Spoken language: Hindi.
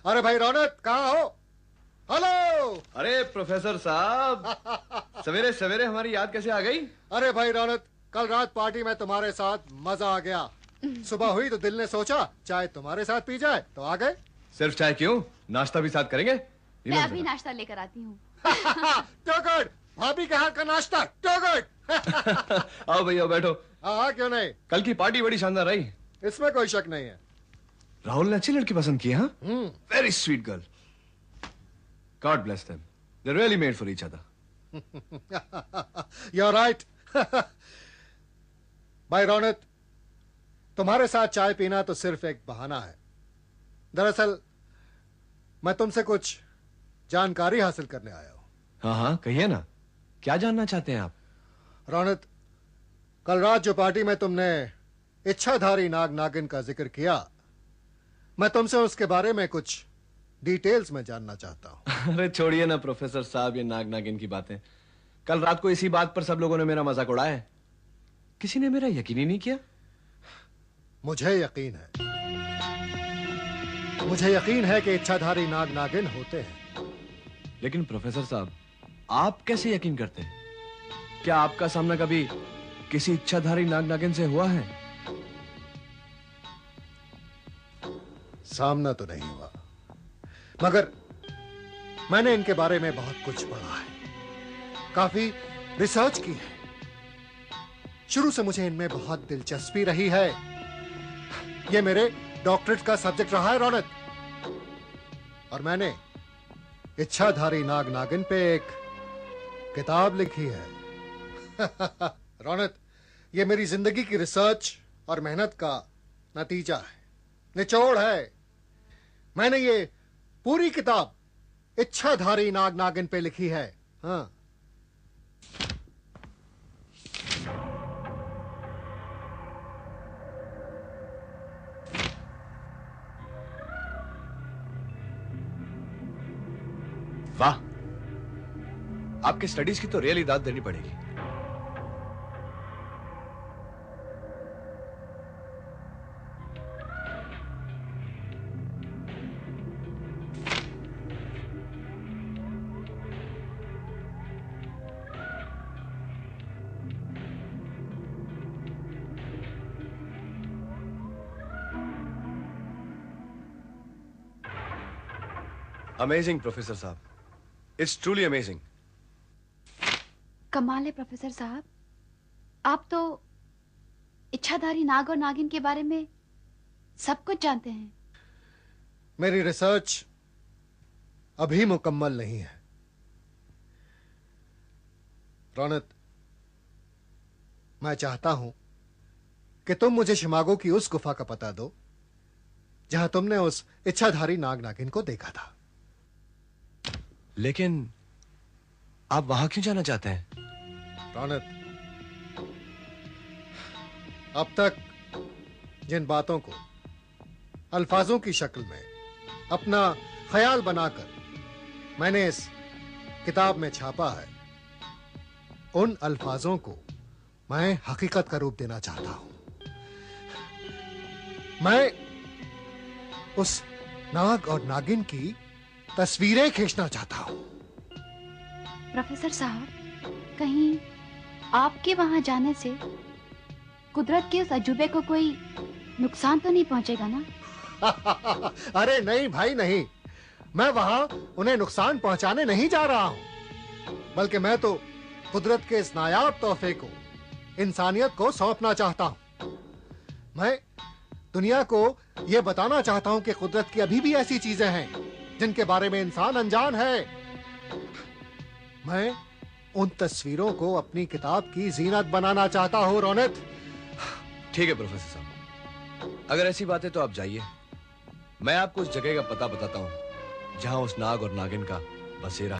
अरे भाई रौनक, कहाँ हो? हेलो। अरे प्रोफेसर साहब, सवेरे सवेरे हमारी याद कैसे आ गई? अरे भाई रौनक, कल रात पार्टी में तुम्हारे साथ मजा आ गया। सुबह हुई तो दिल ने सोचा चाय तुम्हारे साथ पी जाए, तो आ गए। सिर्फ चाय क्यों, नाश्ता भी साथ करेंगे? मैं अभी नाश्ता लेकर आती हूँ। तो गुड, भाभी के हाथ का नाश्ता। तो गुड। आओ भैया बैठो। हाँ, क्यों नहीं। कल की पार्टी बड़ी शानदार रही। इसमें कोई शक नहीं है। राहुल ने अच्छी लड़की पसंद की। हाँ, very sweet girl. God bless them, they really made for each other. You are right. भाई रौनक, तुम्हारे साथ चाय पीना तो सिर्फ एक बहाना है। दरअसल मैं तुमसे कुछ जानकारी हासिल करने आया हूं। हाँ हाँ, कहिए ना, क्या जानना चाहते हैं आप? रौनक, कल रात जो पार्टी में तुमने इच्छाधारी नाग नागिन का जिक्र किया, मैं तुमसे उसके बारे में कुछ डिटेल्स में जानना चाहता हूं। अरे छोड़िए ना प्रोफेसर साहब, ये नाग नागिन की बातें। कल रात को इसी बात पर सब लोगों ने मेरा मजाक उड़ाया है। किसी ने मेरा यकीन ही नहीं किया। मुझे यकीन है, मुझे यकीन है कि इच्छाधारी नाग नागिन होते हैं। लेकिन प्रोफेसर साहब, आप कैसे यकीन करते हैं? क्या आपका सामना कभी किसी इच्छाधारी नाग नागिन से हुआ है? सामना तो नहीं हुआ, मगर मैंने इनके बारे में बहुत कुछ पढ़ा है, काफी रिसर्च की है। शुरू से मुझे इनमें बहुत दिलचस्पी रही है। ये मेरे डॉक्टरेट का सब्जेक्ट रहा है रौनक। और मैंने इच्छाधारी नाग नागिन पे एक किताब लिखी है। रौनक, ये मेरी जिंदगी की रिसर्च और मेहनत का नतीजा है, निचोड़ है। मैंने ये पूरी किताब इच्छाधारी नाग नागिन पे लिखी है। हाँ, वाह, आपके स्टडीज की तो रियली दाद देनी पड़ेगी। अमेजिंग प्रोफेसर साहब, इट्स ट्रूली अमेजिंग। कमाल है प्रोफेसर साहब, आप तो इच्छाधारी नाग और नागिन के बारे में सब कुछ जानते हैं। मेरी रिसर्च अभी मुकम्मल नहीं है रौनक। मैं चाहता हूं कि तुम मुझे शिमागो की उस गुफा का पता दो जहां तुमने उस इच्छाधारी नाग नागिन को देखा था। लेकिन आप वहां क्यों जाना चाहते हैं? रौनक, अब तक जिन बातों को अल्फाजों की शक्ल में अपना ख्याल बनाकर मैंने इस किताब में छापा है, उन अल्फाजों को मैं हकीकत का रूप देना चाहता हूं। मैं उस नाग और नागिन की तस्वीरें खींचना चाहता हूं। प्रोफेसर साहब, कहीं आपके वहां जाने से कुदरत के उस अजूबे को कोई नुकसान तो नहीं पहुंचेगा ना? अरे नहीं भाई नहीं, मैं वहां उन्हें नुकसान पहुंचाने नहीं जा रहा हूं, बल्कि मैं तो कुदरत के इस नायाब तोहफे को इंसानियत को सौंपना चाहता हूं। मैं दुनिया को यह बताना चाहता हूं कि कुदरत की अभी भी ऐसी चीजें हैं जिनके बारे में इंसान अनजान है। मैं उन तस्वीरों को अपनी किताब की जीनत बनाना चाहता हूं रौनक। ठीक है प्रोफेसर साहब, अगर ऐसी बात है तो आप जाइए। मैं आपको उस जगह का पता बताता हूं जहां उस नाग और नागिन का बसेरा